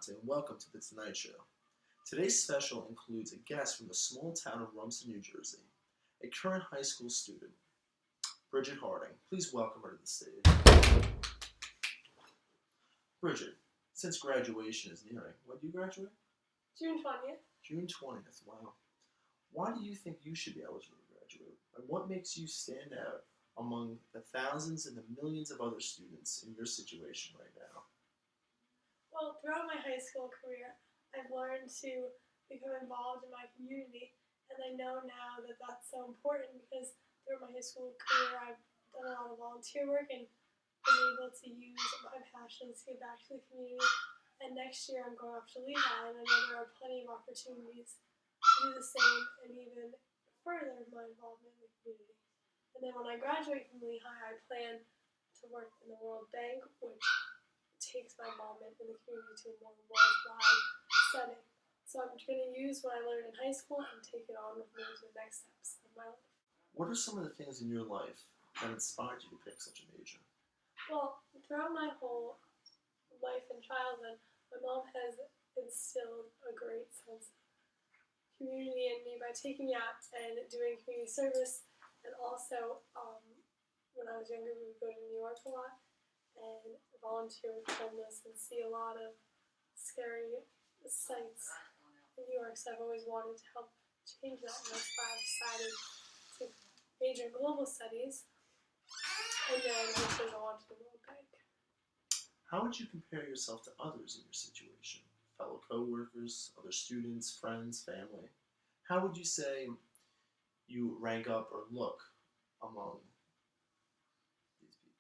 Dante, and welcome to The Tonight Show. Today's special includes a guest from the small town of Rumson, New Jersey, a current high school student, Bridget Harding. Please welcome her to the stage. Bridget, since graduation is nearing, when do you graduate? June 20th. June 20th, wow. Why do you think you should be eligible to graduate? And what makes you stand out among the thousands and the millions of other students in your situation right now? Well, throughout my high school career, I've learned to become involved in my community, and I know now that that's so important because throughout my high school career, I've done a lot of volunteer work and been able to use my passions to give back to the community. And next year, I'm going off to Lehigh, and I know there are plenty of opportunities to do the same and even further my involvement in the community. And then when I graduate from Lehigh, I plan to work in the World Bank, which takes my involvement in the community to a more worldwide setting. So I'm going to use what I learned in high school and take it on with me to the next steps of my life. What are some of the things in your life that inspired you to pick such a major? Well, throughout my whole life and childhood, my mom has instilled a great sense of community in me by taking me out and doing community service. And also, when I was younger, we would go to New York a lot and volunteer with homeless and see a lot of scary sights in New York. So I've always wanted to help change that, and that's why I decided to major in global studies and then hopefully go on to the World Bank. How would you compare yourself to others in your situation? Fellow co-workers, other students, friends, family? How would you say you rank up or look among these people?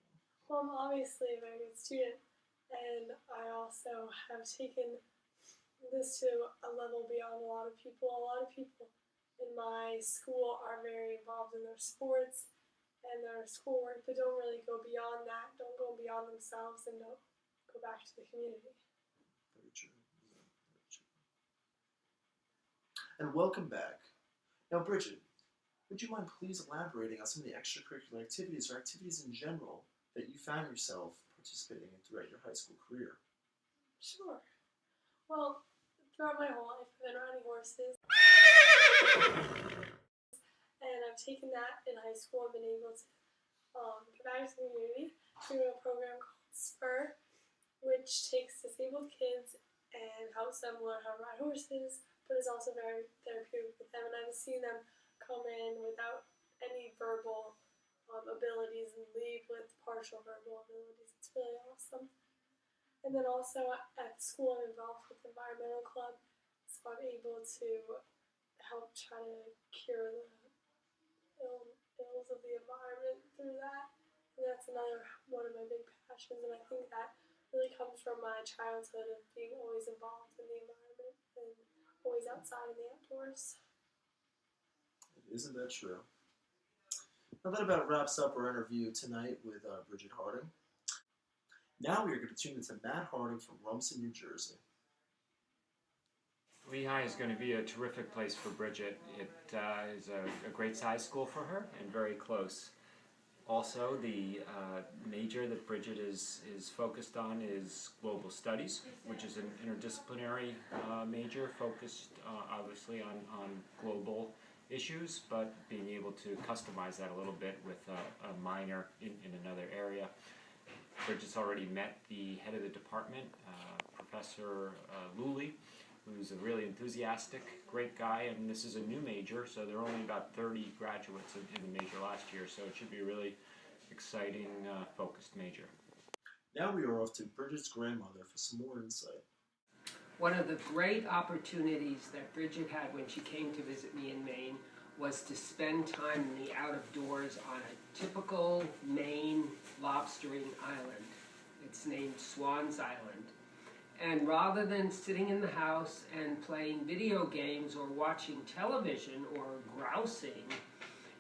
Well, I'm obviously a very good student, and I also have taken this to a level beyond a lot of people. A lot of people in my school are very involved in their sports and their schoolwork, but don't really go beyond that, don't go beyond themselves, and don't go back to the community. Very true. Very true. And welcome back. Now, Bridget, would you mind please elaborating on some of the extracurricular activities or activities in general that you found yourself participating in throughout your high school career? Sure. Well, throughout my whole life, I've been riding horses. And I've taken that in high school and been able to give back to the community through a program called SPUR, which takes disabled kids and helps them learn how to ride horses, but is also very therapeutic with them. And I've seen them come in without any verbal abilities and leave with partial verbal abilities. It's really awesome. And then also at school, I'm involved with the environmental club, so I'm able to help try to cure the ills of the environment through that. And that's another one of my big passions, and I think that really comes from my childhood of being always involved in the environment and always outside in the outdoors. Isn't that true? Now that about wraps up our interview tonight with Bridget Harding. Now we are going to tune into Matt Harding from Rumson, New Jersey. Lehigh is going to be a terrific place for Bridget. It is a great size school for her and very close. Also, the major that Bridget is focused on is global studies, which is an interdisciplinary major focused obviously on global issues, but being able to customize that a little bit with a minor in another area. Bridget's already met the head of the department, Professor Luley, who's a really enthusiastic, great guy, and this is a new major, so there are only about 30 graduates in the major last year, so it should be a really exciting, focused major. Now we are off to Bridget's grandmother for some more insight. One of the great opportunities that Bridget had when she came to visit me in Maine was to spend time in the out of doors on a typical Maine lobstering island. It's named Swan's Island. And rather than sitting in the house and playing video games or watching television or grousing,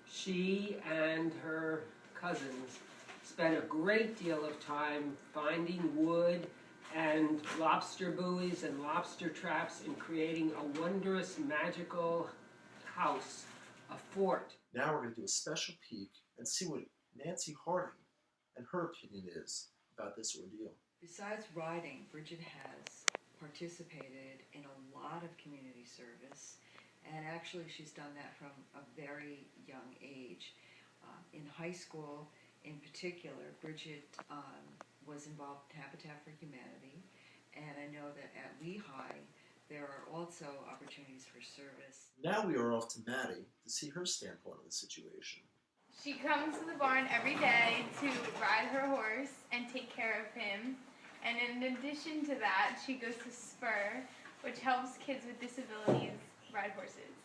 she and her cousins spent a great deal of time finding wood and lobster buoys and lobster traps and creating a wondrous, magical house, a fort. Now we're going to do a special peek and see what Nancy Harding and her opinion is about this ordeal. Besides riding, Bridget has participated in a lot of community service, and actually she's done that from a very young age. In high school, in particular, Bridget was involved in Habitat for Humanity, and I know that at Lehigh there are also opportunities for service. Now we are off to Maddie to see her standpoint of the situation. She comes to the barn every day to ride her horse and take care of him. And in addition to that, she goes to Spur, which helps kids with disabilities ride horses.